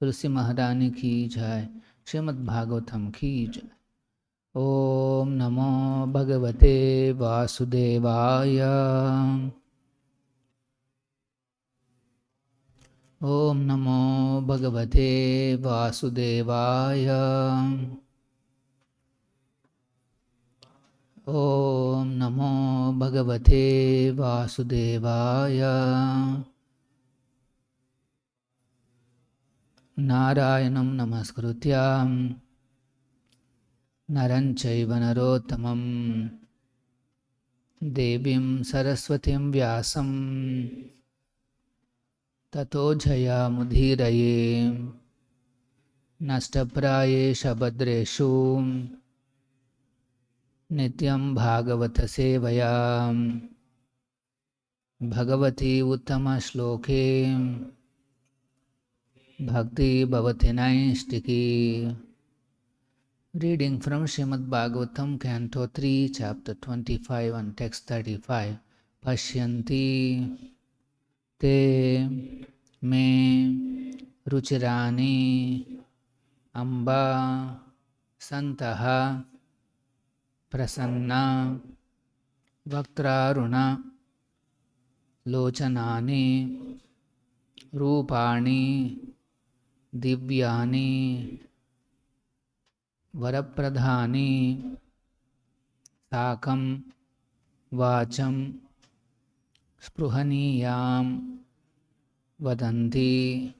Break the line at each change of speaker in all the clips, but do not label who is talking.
तुलसी महारानी की जय। श्रीमद्-भागवतम की जय। ओम नमो भगवते वासुदेवाय। ओम नमो भगवते वासुदेवाय। ओम नमो भगवते वासुदेवाय। नारायणं नमस्कृत्य नरं चैव नरोत्तमं देवीं सरस्वतीं व्यासं ततो जयामुदीरये। नष्टप्रायेषु भद्रेषु नित्यं भागवत सेवया भगवती उत्तमश्लोके भक्ति भवति नैष्टिकी। Reading from Śrīmad-Bhāgavatam, Canto 3, Chapter 25 and Text 35. Pashyanti te me ruchirani amba santaha prasanna vaktraruna lochanani rupani divyani वरप्रधानी साकं वाचं स्पृहनीयां वदन्ति।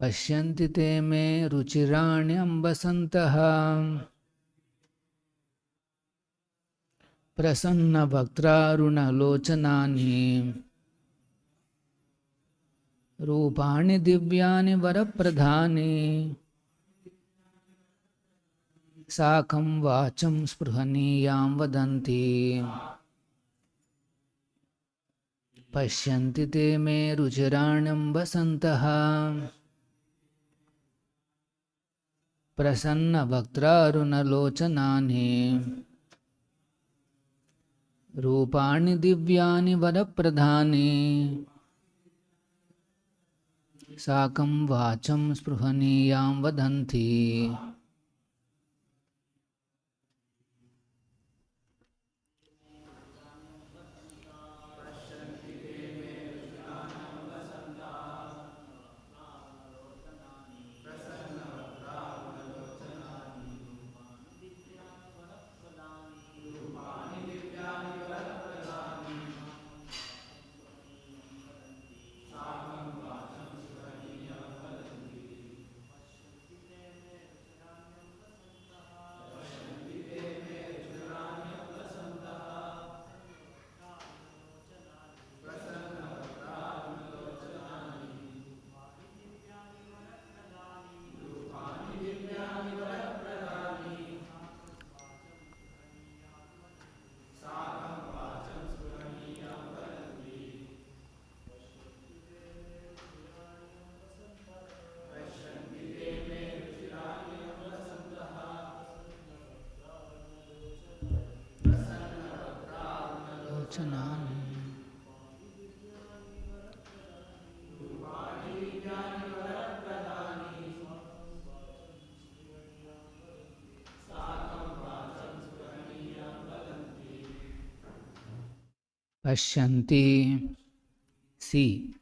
पश्यन्ति ते मे रुचिराण्यम्बसन्तः प्रसन्नवक्त्रारुणलोचनानि रूपाणि दिव्यानि वरप्रधानि साकं वाचं स्पृहनीयां वदन्ति। पश्यन्ति ते मे रुचिराण्यम्बसन्तः प्रसन्नवक्त्रारुणलोचनानि रूपाणि दिव्यानि वरप्रधानि साकं वाचं स्पृहनीयां वदन्ति। Pashyanti, see,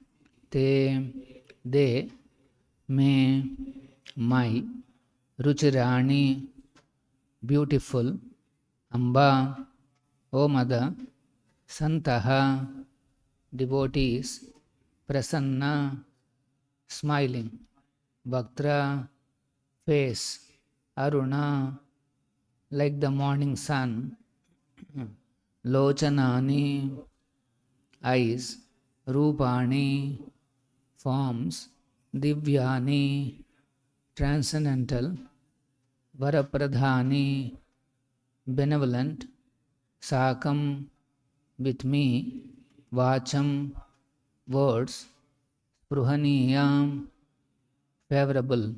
te, they, me, my, ruchirani, beautiful, amba, O mother, santaha, devotees, prasanna, smiling, vaktra, face, aruna, like the morning sun, lochanani, eyes, rupani, forms, divyani, transcendental, varapradhani, benevolent, sakam, with me, vacham, words, spruhaniyam, favorable,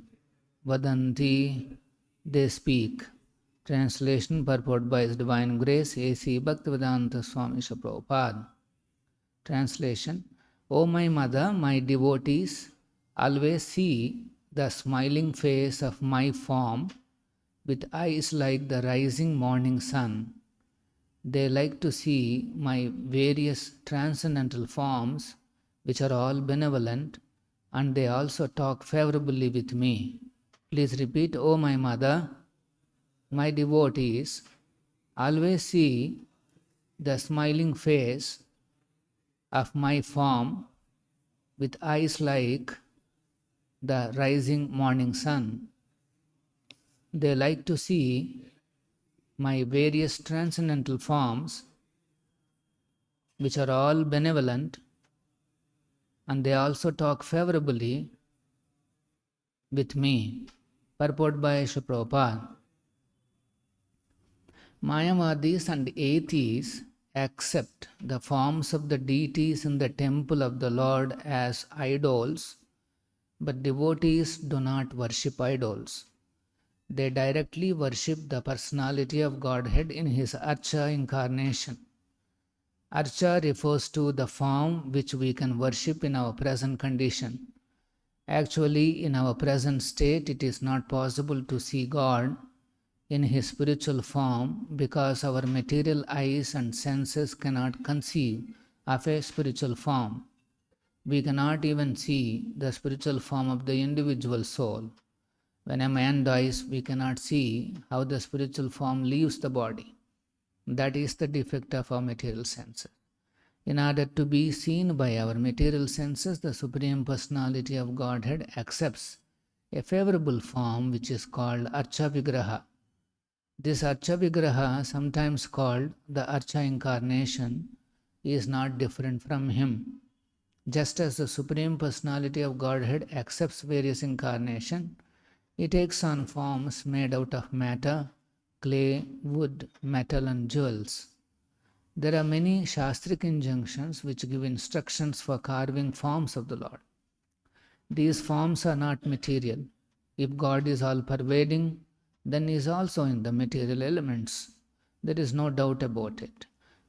vadanti, they speak. Translation, purport by His Divine Grace, A.C. Bhaktivedanta Swamy Prabhupada. Translation, O my mother, my devotees always see the smiling face of my form with eyes like the rising morning sun. They like to see my various transcendental forms, which are all benevolent, and they also talk favorably with me. Please repeat, O my mother, my devotees always see the smiling face of my form with eyes like the rising morning sun. They like to see my various transcendental forms, which are all benevolent, and they also talk favorably with me. Purport by Srila Prabhupada. Mayavadis and atheists accept the forms of the deities in the temple of the Lord as idols, but devotees do not worship idols. They directly worship the personality of Godhead in his Archa incarnation. Archa refers to the form which we can worship in our present condition. Actually, in our present state, it is not possible to see God in his spiritual form because our material eyes and senses cannot conceive of a spiritual form. We cannot even see the spiritual form of the individual soul. When a man dies, we cannot see how the spiritual form leaves the body. That is the defect of our material senses. In order to be seen by our material senses, the Supreme Personality of Godhead accepts a favorable form which is called Archa Vigraha. This Archa Vigraha, sometimes called the Archa Incarnation, is not different from him. Just as the Supreme Personality of Godhead accepts various incarnations, he takes on forms made out of matter, clay, wood, metal, and jewels. There are many Shastric injunctions which give instructions for carving forms of the Lord. These forms are not material. If God is all-pervading, then he is also in the material elements. There is no doubt about it.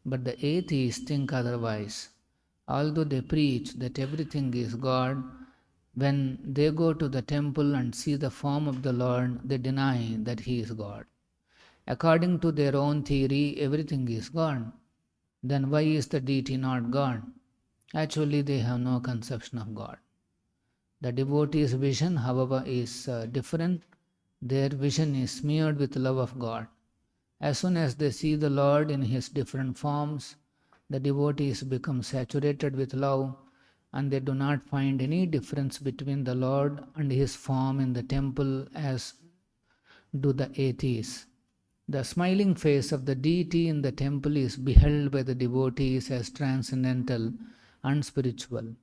But the atheists think otherwise. Although they preach that everything is God, when they go to the temple and see the form of the Lord, they deny that he is God. According to their own theory, everything is God. Then why is the deity not God? Actually, they have no conception of God. The devotee's vision, however, is different. Their vision is smeared with love of God. As soon as they see the Lord in his different forms, the devotees become saturated with love, and they do not find any difference between the Lord and his form in the temple as do the atheists. The smiling face of the deity in the temple is beheld by the devotees as transcendental and spiritual,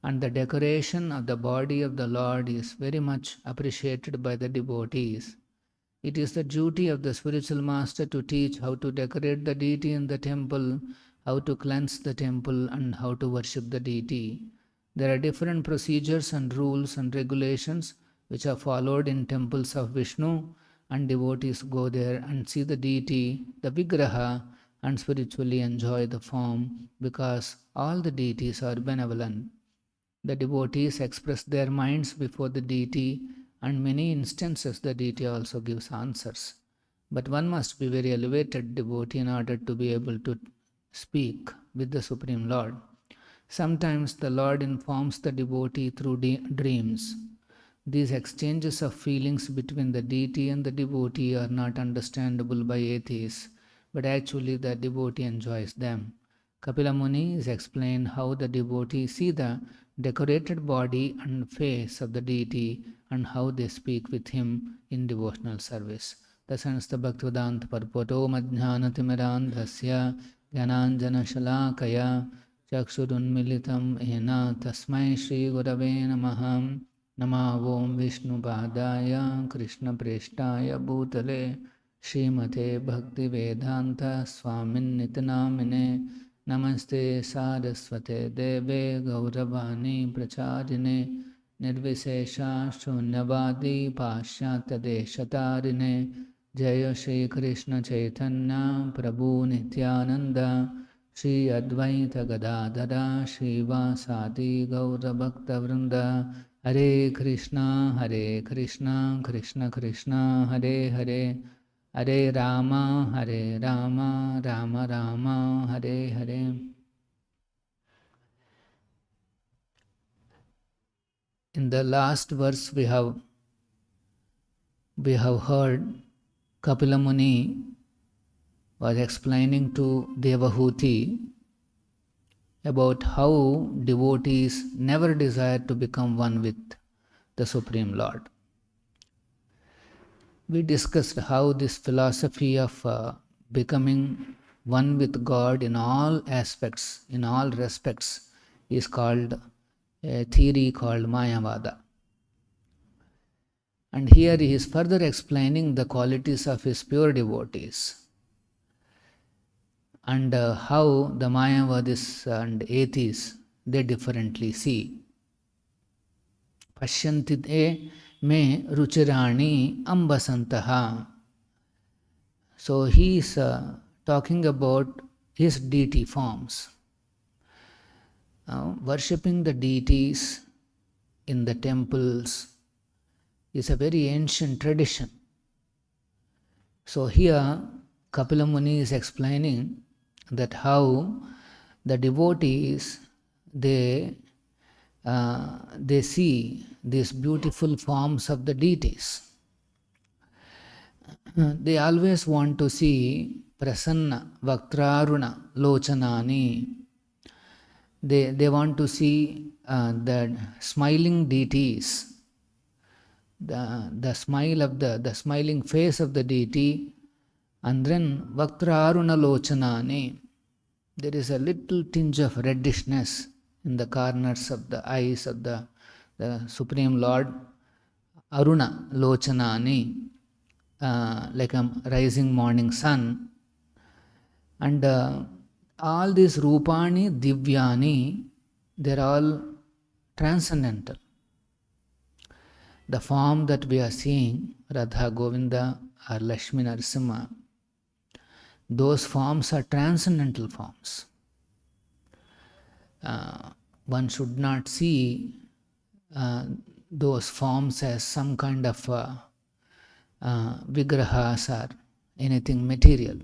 and the decoration of the body of the Lord is very much appreciated by the devotees. It is the duty of the spiritual master to teach how to decorate the deity in the temple, how to cleanse the temple, and how to worship the deity. There are different procedures and rules and regulations which are followed in temples of Vishnu, and devotees go there and see the deity, the Vigraha, and spiritually enjoy the form because all the deities are benevolent. The devotees express their minds before the deity, and many instances the deity also gives answers. But one must be very elevated devotee in order to be able to speak with the Supreme Lord. Sometimes the Lord informs the devotee through dreams. These exchanges of feelings between the deity and the devotee are not understandable by atheists, but actually the devotee enjoys them. Kapila Muni is explained how the devotee see the decorated body and face of the deity and how they speak with him in devotional service. Thus ends the Bhaktivedanta Purport. Om Ajnanatimidandhasya Jnananjana Shalakaya Chakshurunmilitam Ena Tasmai Shri Gurave Namaha. Nama Om Vishnu Padaya Krishna Preshtaya Bhutale Śrīmate Bhaktivedanta Swamin Nitanamine Namaste Saraswate Deve Gauravani Pracharine Nirvisesha Shunyavadi Pashyata Deshatarine Jaya Shri Krishna Chaitanya Prabhu Nityananda Shri Advaita Gadadhara Shri Vasadi Gaura Bhakta Vrinda Hare Krishna, Krishna Krishna, Hare Hare, Hare Rama, Rama Rama, Hare Hare. In the last verse we have heard Kapila Muni was explaining to Devahuti about how devotees never desire to become one with the Supreme Lord. We discussed how this philosophy of becoming one with God in all aspects, in all respects, is called a theory called Mayavada. And here he is further explaining the qualities of his pure devotees and how the Mayavadis and atheists, they differently see. Pashyanti te me ruchirani ambasantaha. So he is talking about his deity forms. Worshipping the deities in the temples is a very ancient tradition. So here Kapila Muni is explaining that how the devotees they see these beautiful forms of the deities. They always want to see prasanna vaktraruna lochanani. They want to see the smiling deities, the smile of the smiling face of the deity. And then Vaktraruna Lochanani, there is a little tinge of reddishness in the corners of the eyes of the Supreme Lord. Aruna Lochanani, like a rising morning sun. And all these Rupani, Divyani, they're all transcendental. The form that we are seeing, Radha Govinda or Lakshmi Narasimha, those forms are transcendental forms. One should not see those forms as some kind of vigrahas or anything material.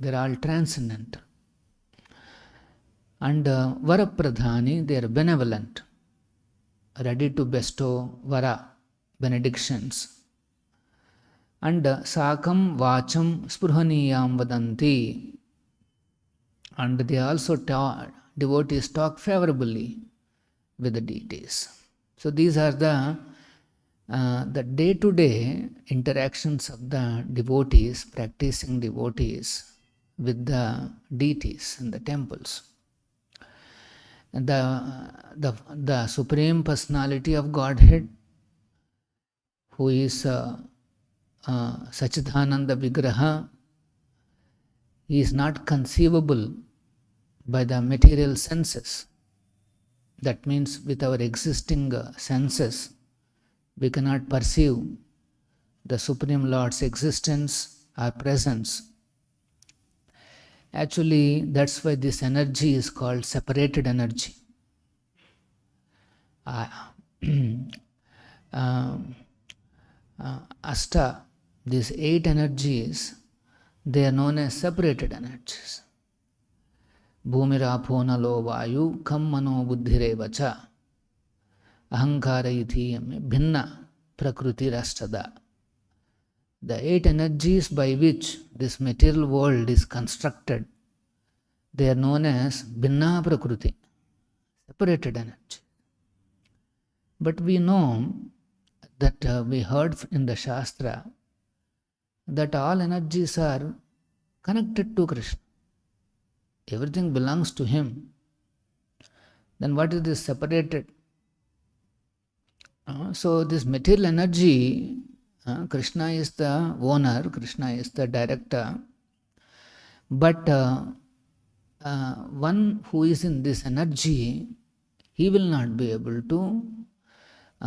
They are all transcendental. And Varapradhani, they are benevolent, ready to bestow vara, benedictions. And sakam vacham spruhaniyam vadanti. And they also devotees talk favorably with the deities. So these are the day-to-day interactions of the devotees, practicing devotees with the deities in the temples. And the Supreme Personality of Godhead, who is Sachidananda Vigraha, he is not conceivable by the material senses. That means with our existing senses, we cannot perceive the Supreme Lord's existence or presence. Actually, that's why this energy is called separated energy. Ashta, these 8 energies, they are known as separated energies. Bhumirapo nalo vayu kam mano buddhirevacha ahankara ithiyame bhinna prakriti rastada. The 8 energies by which this material world is constructed, they are known as bhinna prakriti, separated energy. But we know that we heard in the Shastra that all energies are connected to Krishna. Everything belongs to Him. Then what is this separated? So this material energy, Krishna is the owner, Krishna is the director. But one who is in this energy, he will not be able to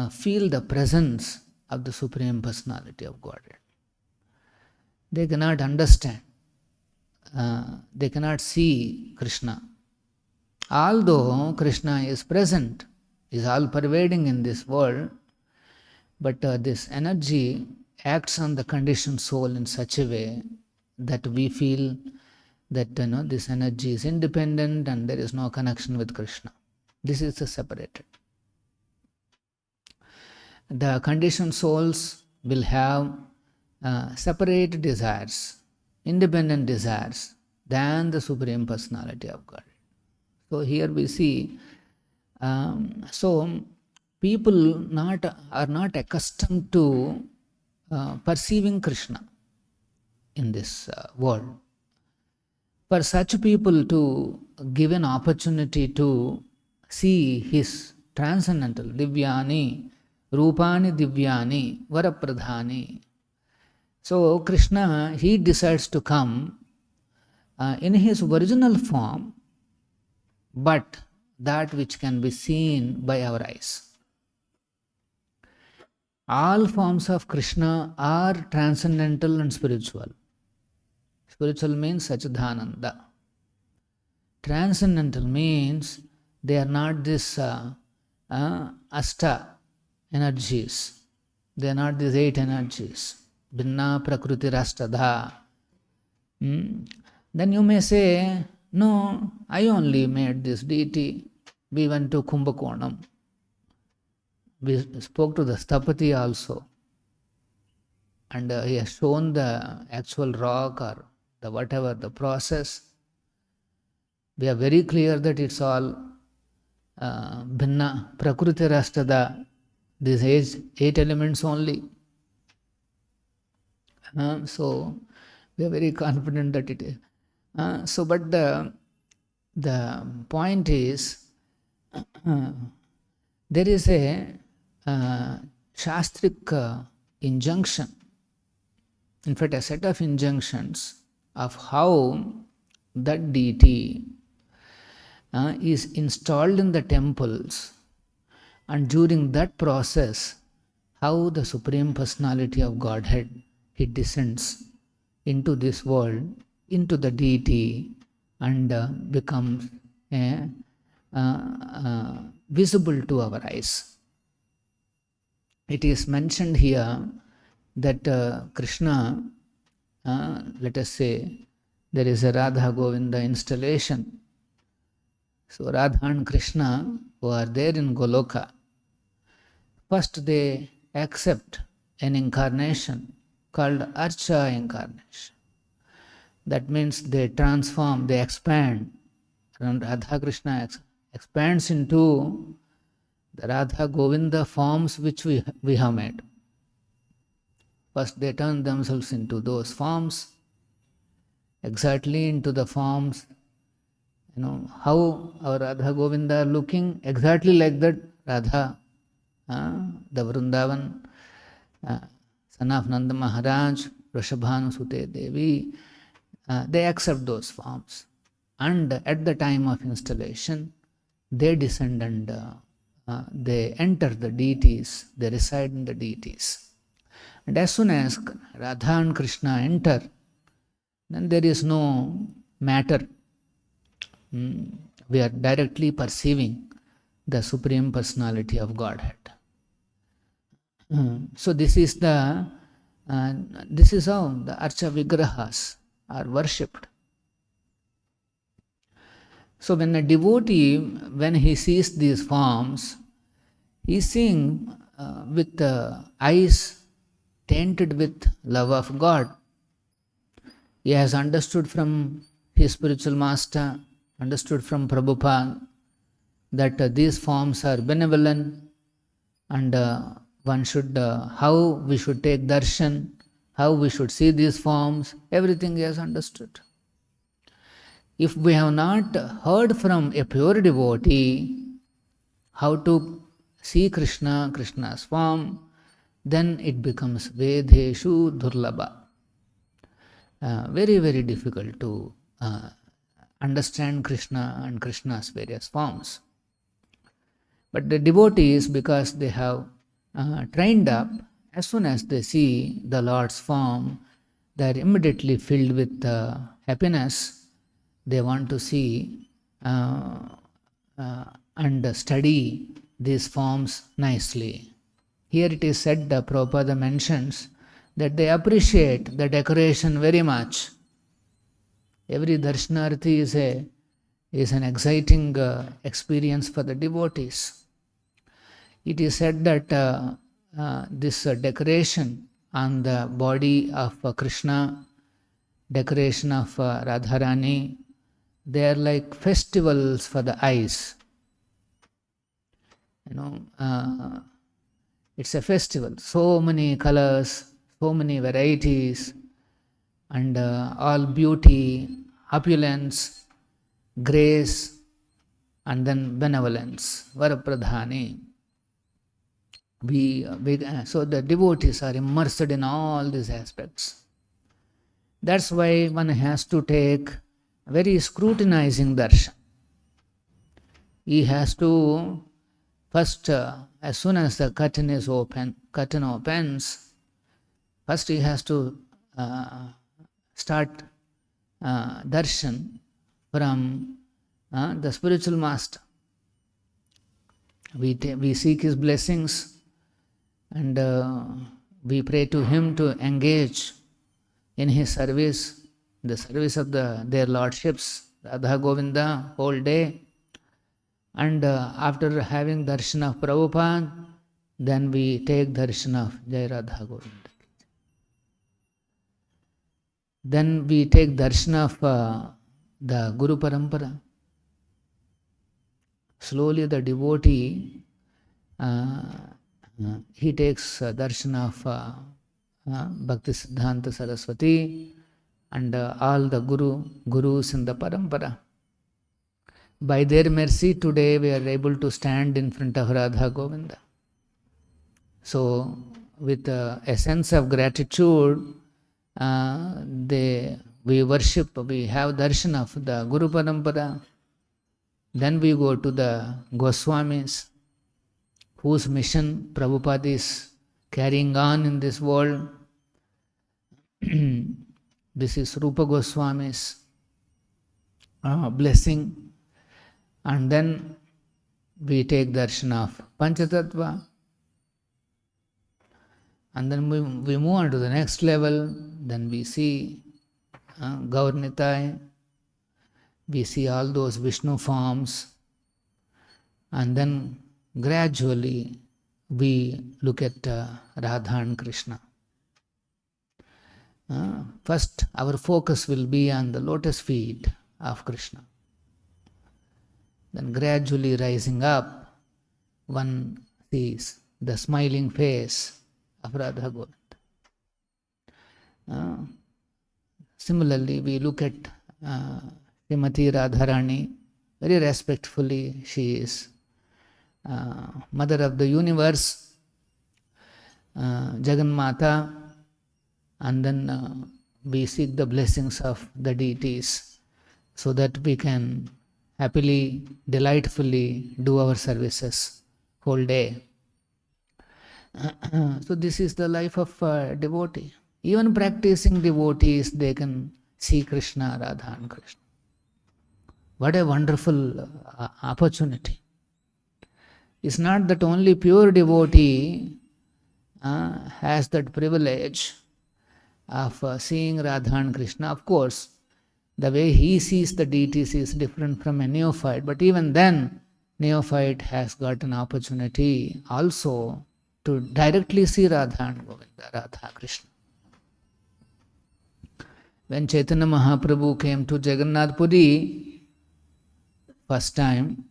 feel the presence of the Supreme Personality of Godhead. They cannot understand. They cannot see Krishna. Although Krishna is present is all pervading in this world, but this energy acts on the conditioned soul in such a way that we feel that this energy is independent and there is no connection with Krishna. This is the separated. The conditioned souls will have separate desires, independent desires than the Supreme Personality of God. So here we see, so people are not accustomed to perceiving Krishna in this world. For such people to give an opportunity to see his transcendental divyani, rupani divyani, varapradhani. So Krishna, he decides to come in his original form, but that which can be seen by our eyes. All forms of Krishna are transcendental and spiritual. Spiritual means Satchidananda. Transcendental means they are not this Ashta energies. They are not these 8 energies. Binna Prakriti Rastadha. Then you may say, no, I only made this deity. We went to Kumbhakonam. We spoke to the Sthapati also. And he has shown the actual rock or the whatever, the process. We are very clear that it's all Bhinna, Prakriti Rashtada, these 8 elements only. So we are very confident that it is. But the point is, there is a Shastric injunction, in fact a set of injunctions of how that deity is installed in the temples, and during that process how the Supreme Personality of Godhead, he descends into this world, into the deity, and becomes visible to our eyes. It is mentioned here that Krishna, let us say, there is a Radha Govinda installation. So Radha and Krishna, who are there in Goloka, first they accept an incarnation called Archa incarnation. That means they transform, they expand, and Radha Krishna expands into the Radha Govinda forms which we have made. First they turn themselves into those forms, exactly into the forms, how our Radha Govinda are looking, exactly like that Radha, the Vrindavan, son of Nanda Maharaj, Vrishabhanu Sute Devi, they accept those forms. And at the time of installation, they descend and they enter the deities, they reside in the deities. And as soon as Radha and Krishna enter, then there is no matter. We are directly perceiving the Supreme Personality of Godhead. So this is how the Archa Vigrahas are worshipped. So when a devotee, when he sees these forms, he is seeing with eyes tainted with love of God. He has understood from his spiritual master, understood from Prabhupada, that these forms are benevolent, and one should, how we should take darshan, how we should see these forms, everything he has understood. If we have not heard from a pure devotee how to see Krishna, Krishna's form, then it becomes Vedeshu Durlabha. Very, very difficult to understand Krishna and Krishna's various forms. But the devotees, because they have trained up, as soon as they see the Lord's form, they are immediately filled with happiness. They want to see and study these forms nicely. Here it is said, Prabhupada mentions that they appreciate the decoration very much. Every darshanarthi is an exciting experience for the devotees. It is said that this decoration on the body of Krishna, decoration of Radharani, they are like festivals for the eyes. It's a festival. So many colors, so many varieties, and all beauty, opulence, grace, and then benevolence, Varapradhani. So the devotees are immersed in all these aspects. That's why one has to take very scrutinizing darshan. He has to first, as soon as the curtain opens, first he has to start darshan from the spiritual master. We seek his blessings, and we pray to him to engage in his service, the service of their lordships, Radha Govinda, whole day. And after having darshan of Prabhupada, then we take darshan of Jai Radha Govinda. Then we take darshan of the Guru Parampara. Slowly the devotee, he takes darshan of Bhaktisiddhanta Saraswati and all the gurus in the Parampara. By their mercy, today we are able to stand in front of Radha Govinda. So, with a sense of gratitude, we worship, we have darshan of the Guru Parampara. Then we go to the Goswamis, whose mission Prabhupada is carrying on in this world. This is Rupa Goswami's blessing. And then we take darshan of Panchatattva. And then we move on to the next level. Then we see Gaurnitai. We see all those Vishnu forms. And then gradually we look at Radha and Krishna. First, our focus will be on the lotus feet of Krishna. Then gradually rising up, one sees the smiling face of Radha Govinda. Similarly, we look at Srimati Radharani. Very respectfully, she is Mother of the Universe, Jagannatha, and then we seek the blessings of the deities so that we can happily, delightfully do our services whole day. So this is the life of a devotee. Even practicing devotees, they can see Krishna, Radha and Krishna. What a wonderful opportunity. It's not that only pure devotee has that privilege of seeing Radha and Krishna. Of course, the way he sees the deities is different from a neophyte, but even then, neophyte has got an opportunity also to directly see Radha and Govinda, Radha Krishna. When Chaitanya Mahaprabhu came to Jagannath Puri first time,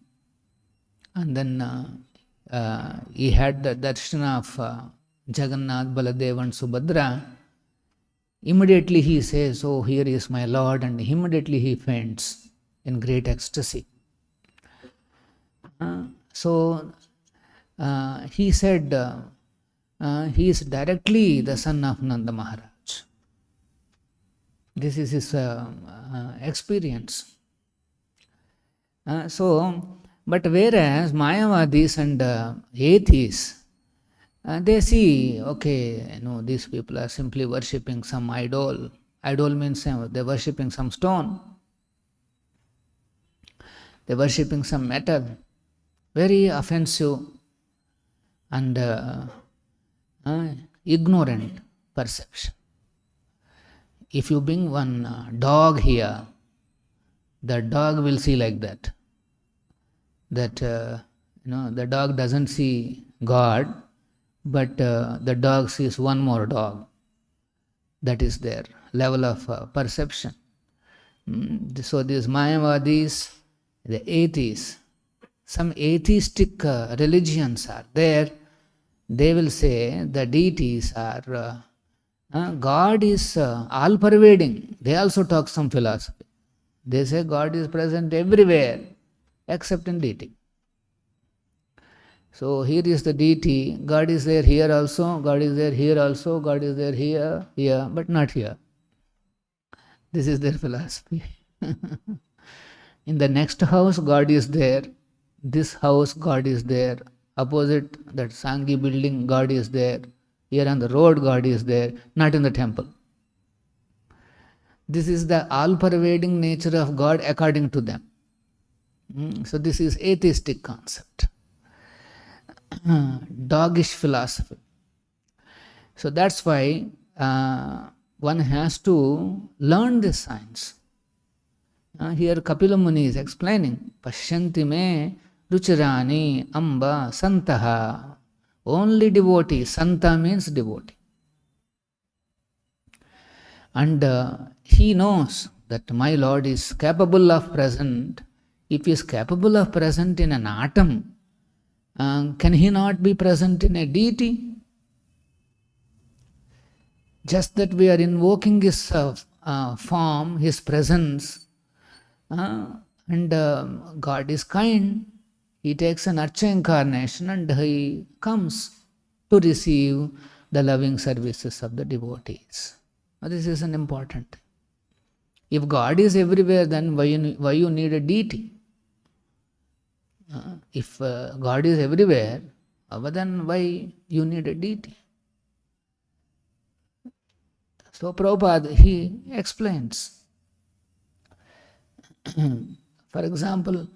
and then he had the darshan of Jagannath, Baladev and Subhadra, immediately he says, "Oh, here is my Lord," and immediately he faints in great ecstasy. So he said he is directly the son of Nanda Maharaj. This is his experience. But whereas Mayavadis and atheists, they see, okay, these people are simply worshipping some idol. Idol means they're worshipping some stone. They're worshipping some metal. Very offensive, and ignorant perception. If you bring one dog here, the dog will see like that. The dog doesn't see God, but the dog sees one more dog. That is their level of perception. So these Mayavadis, the atheists, some atheistic religions are there. They will say the deities are, God is all-pervading. They also talk some philosophy. They say God is present everywhere except in deity. So here is the deity, God is there here also, God is there here also, God is there here, but not here. This is their philosophy. In the next house, God is there. This house, God is there. Opposite that Sangi building, God is there. Here on the road, God is there, not in the temple. This is the all-pervading nature of God according to them. So this is atheistic concept. Doggish philosophy. So that's why one has to learn this science. Here Kapila Muni is explaining, Pashyanti me ruchirani amba santaha. Only devotee. Santa means devotee. And he knows that my Lord is capable of present. If he is capable of present in an atom, can he not be present in a deity? Just that we are invoking his form, his presence, and God is kind. He takes an Archa incarnation and he comes to receive the loving services of the devotees. This is an important thing. If God is everywhere, then why you need a deity? If God is everywhere, then why you need a deity? So Prabhupada, he explains. For example,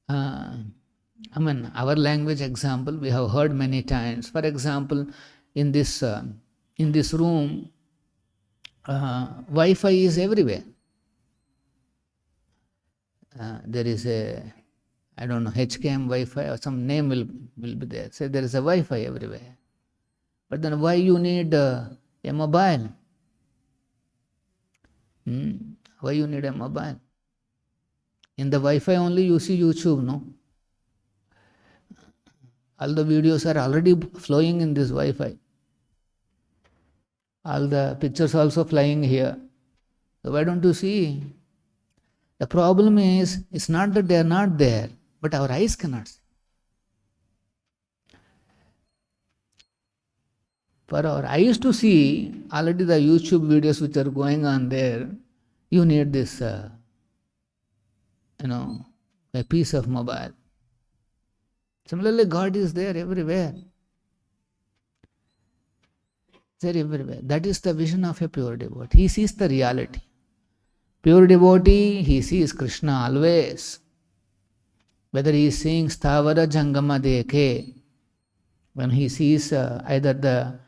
our language example we have heard many times. For example, in this room, Wi-Fi is everywhere. There is a, I don't know, HKM Wi-Fi or some name will be there. Say there is a Wi-Fi everywhere. But then why you need a mobile? Why you need a mobile? In the Wi-Fi only you see YouTube, no? All the videos are already flowing in this Wi-Fi. All the pictures also flying here. So why don't you see? The problem is, it's not that they are not there, but our eyes cannot see. For our eyes to see, already the YouTube videos which are going on there, you need this, a piece of mobile. Similarly, God is there everywhere. There everywhere. That is the vision of a pure devotee. He sees the reality. Pure devotee, he sees Krishna always. Whether he is seeing Stavara Jangama Deke, when he sees either the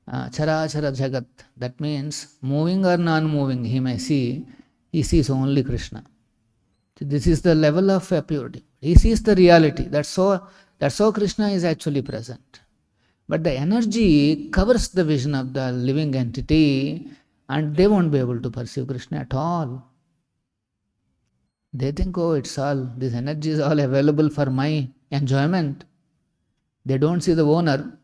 Charachara Jagat, that means moving or non-moving, he sees only Krishna. So this is the level of a pure devotee. He sees the reality. That's how Krishna is actually present. But the energy covers the vision of the living entity and they won't be able to perceive Krishna at all. They think, this energy is all available for my enjoyment. They don't see the owner.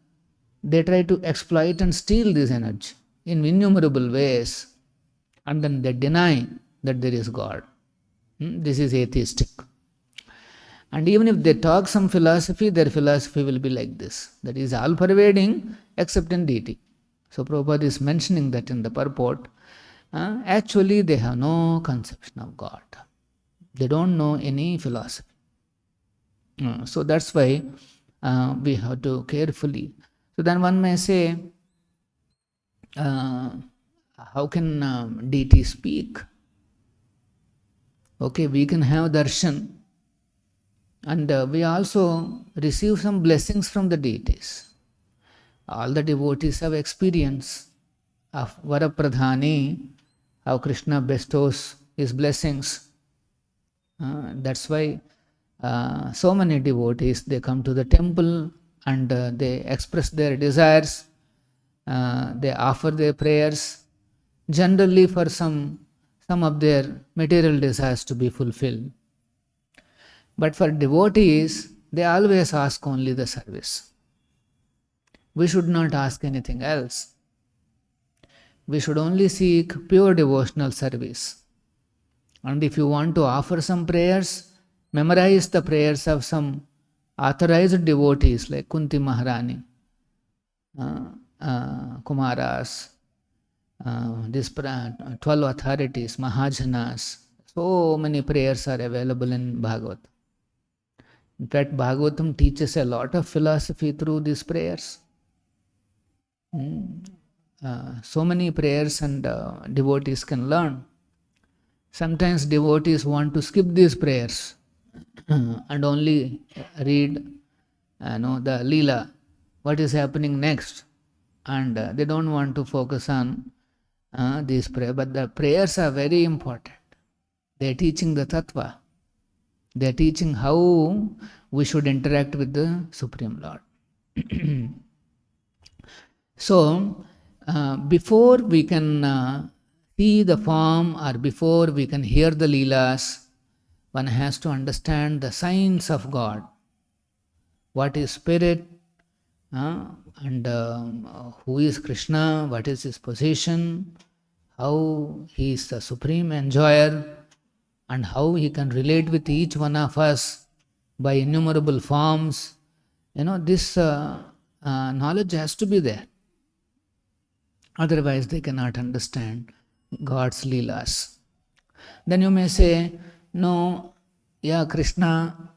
They try to exploit and steal this energy in innumerable ways. And then they deny that there is God. This is atheistic. And even if they talk some philosophy, their philosophy will be like this. That is all-pervading except in deity. So Prabhupada is mentioning that in the Purport. Actually, they have no conception of God. They don't know any philosophy. So that's why we have to carefully. So then one may say, how can deity speak? Okay, we can have darshan. And we also receive some blessings from the deities. All the devotees have experience of Varapradhani, how Krishna bestows his blessings. That's why so many devotees, they come to the temple and they express their desires, they offer their prayers, generally for some of their material desires to be fulfilled. But for devotees, they always ask only the service. We should not ask anything else. We should only seek pure devotional service. And if you want to offer some prayers, memorize the prayers of some authorized devotees like Kunti Maharani, Kumaras, these 12 authorities, Mahajanas. So many prayers are available in Bhagavatam. In fact, Bhagavatam teaches a lot of philosophy through these prayers. So many prayers and devotees can learn. Sometimes devotees want to skip these prayers and only read the Leela, what is happening next. And they don't want to focus on these prayers. But the prayers are very important. They are teaching the Tattva. They are teaching how we should interact with the Supreme Lord. So, before we can see the form or before we can hear the Leelas, one has to understand the signs of God. What is spirit? And who is Krishna? What is his position? How he is the supreme enjoyer? And how he can relate with each one of us by innumerable forms. This knowledge has to be there. Otherwise, they cannot understand God's Leelas. Then you may say, no, Krishna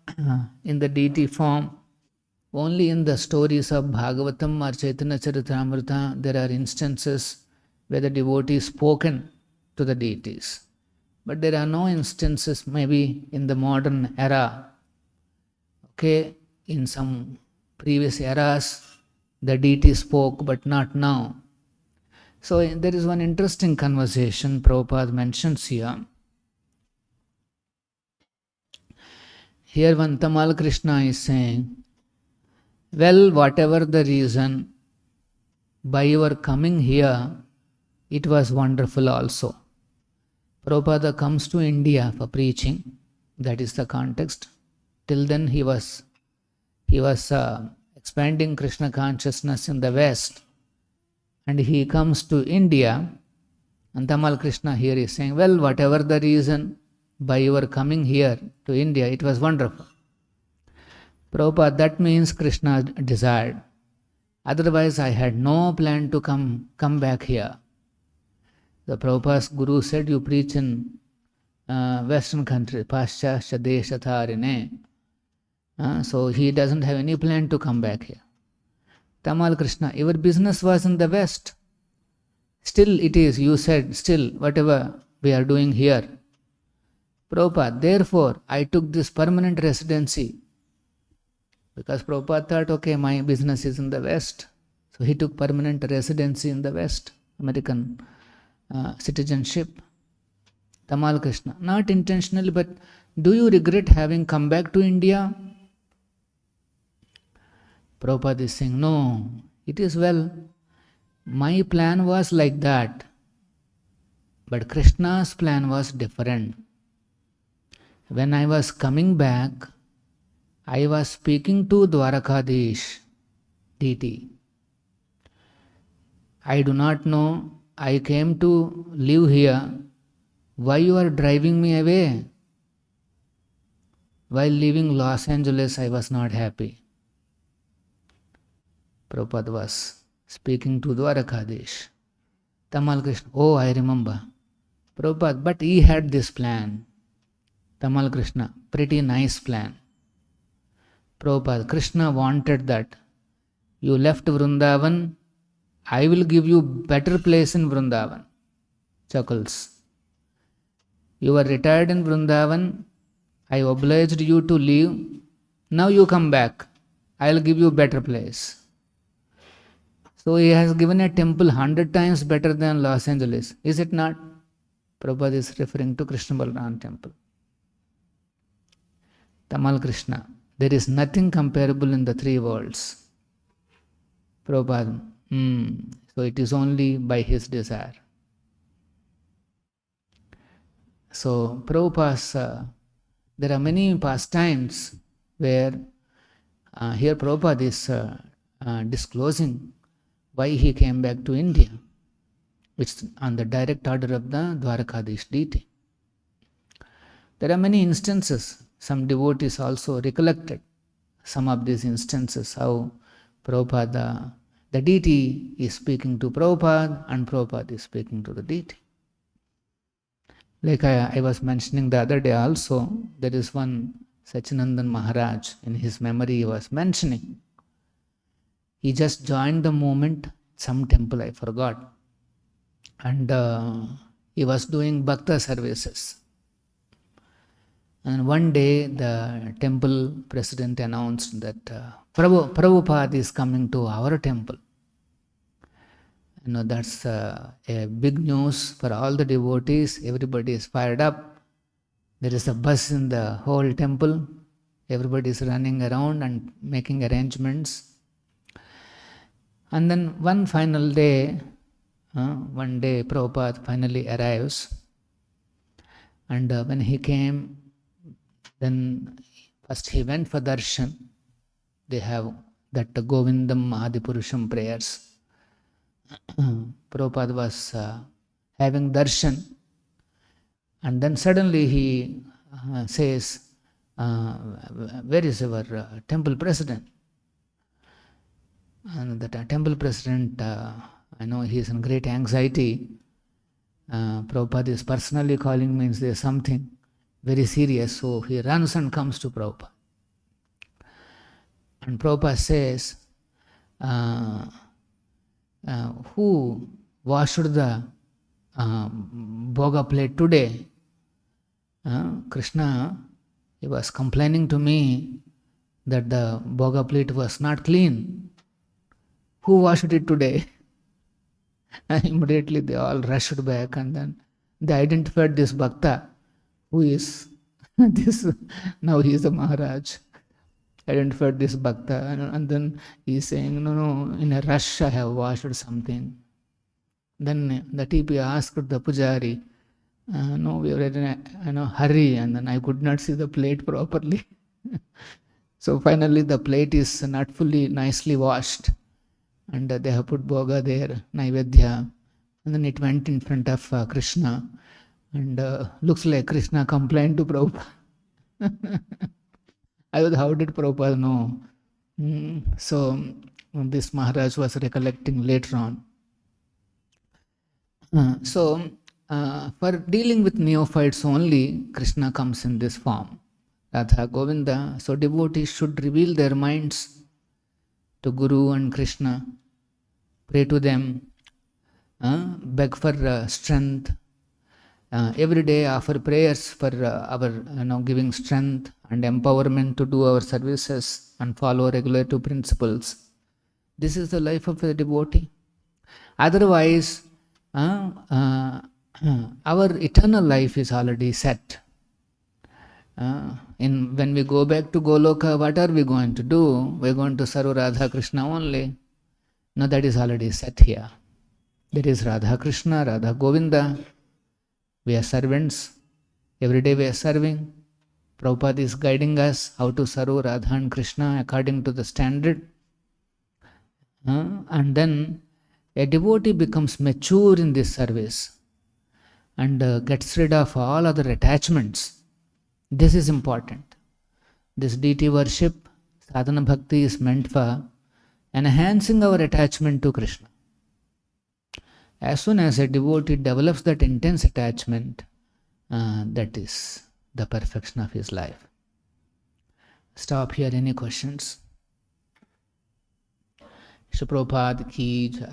in the deity form, only in the stories of Bhagavatam or Chaitanya Charitamrita, there are instances where the devotee is spoken to the deities. But there are no instances maybe in the modern era. In some previous eras, the deity spoke, but not now. So there is one interesting conversation Prabhupada mentions here. Here one Tamal Krishna is saying, well, whatever the reason, by your coming here, it was wonderful also. Prabhupada comes to India for preaching. That is the context. Till then he was expanding Krishna consciousness in the West. And he comes to India, and Tamal Krishna here is saying, well, whatever the reason, by your coming here to India, it was wonderful. Prabhupada, that means Krishna desired. Otherwise, I had no plan to come back here. The Prabhupada's guru said, you preach in Western country, Paschasya Deshatharine. So he doesn't have any plan to come back here. Tamal Krishna, your business was in the West. Still it is, you said, still whatever we are doing here. Prabhupada, therefore I took this permanent residency. Because Prabhupada thought, okay, my business is in the West. So he took permanent residency in the West, American citizenship. Tamal Krishna, not intentionally, but do you regret having come back to India? Prabhupada is saying, no, it is well. My plan was like that. But Krishna's plan was different. When I was coming back, I was speaking to Dwarakadish, deity. I do not know, I came to live here. Why you are driving me away? While leaving Los Angeles, I was not happy. Prabhupada was speaking to Dwarakadish. Tamal Krishna, oh, I remember. Prabhupada, but he had this plan. Tamal Krishna, pretty nice plan. Prabhupada, Krishna wanted that. You left Vrindavan, I will give you better place in Vrindavan. Chuckles. You were retired in Vrindavan, I obliged you to leave Now you come back. I'll give you a better place. So he has given a temple 100 times better than Los Angeles. Is it not? Prabhupada is referring to Krishna Balaram temple. Tamal Krishna. There is nothing comparable in the three worlds. Prabhupada. So it is only by his desire. So Prabhupada's, there are many pastimes where here Prabhupada is disclosing why he came back to India, which is on the direct order of the Dwarakadish deity. There are many instances. Some devotees also recollected some of these instances, how Prabhupada, the deity is speaking to Prabhupada and Prabhupada is speaking to the deity. Like I was mentioning the other day also, there is one Sachinandan Maharaj, in his memory he was mentioning. He just joined the movement, some temple, I forgot. And he was doing bhakta services. And one day the temple president announced that Prabhupada is coming to our temple. That's a big news for all the devotees. Everybody is fired up. There is a buzz in the whole temple. Everybody is running around and making arrangements. And then one day Prabhupada finally arrives. And when he came, then first he went for darshan. They have that Govindam Adipurusham prayers. Prabhupada was having darshan, and then suddenly he says, where is our temple president? And the temple president, I know he is in great anxiety. Prabhupada is personally calling, means there is something very serious. So he runs and comes to Prabhupada. And Prabhupada says, who washed the bhoga plate today? Krishna, he was complaining to me that the bhoga plate was not clean. Who washed it today? And immediately they all rushed back, and then they identified this bhakta, who is this, now he is the Maharaj. Identified this bhakta, and then he is saying, no, in a rush I have washed something. Then the TP asked the pujari, no, we were in a hurry, and then I could not see the plate properly. So finally the plate is not fully nicely washed, and they have put bhoga there, naivedya, and then it went in front of Krishna, and looks like Krishna complained to Prabhupada. How did Prabhupada know? So this Maharaj was recollecting later on. For dealing with neophytes only, Krishna comes in this form, Radha Govinda. So devotees should reveal their minds to Guru and Krishna, pray to them, beg for strength. Every day offer prayers for our giving strength and empowerment to do our services and follow regulative principles. This is the life of a devotee. Otherwise, our eternal life is already set. When we go back to Goloka, what are we going to do? We are going to serve Radha Krishna only. No, that is already set here. There is Radha Krishna, Radha Govinda. We are servants. Every day we are serving. Prabhupada is guiding us how to serve Radha and Krishna according to the standard. And then a devotee becomes mature in this service and gets rid of all other attachments. This is important. This deity worship, sadhana bhakti, is meant for enhancing our attachment to Krishna. As soon as a devotee develops that intense attachment, that is the perfection of his life. Stop here. Any questions? Shri Prabhupada ki jai.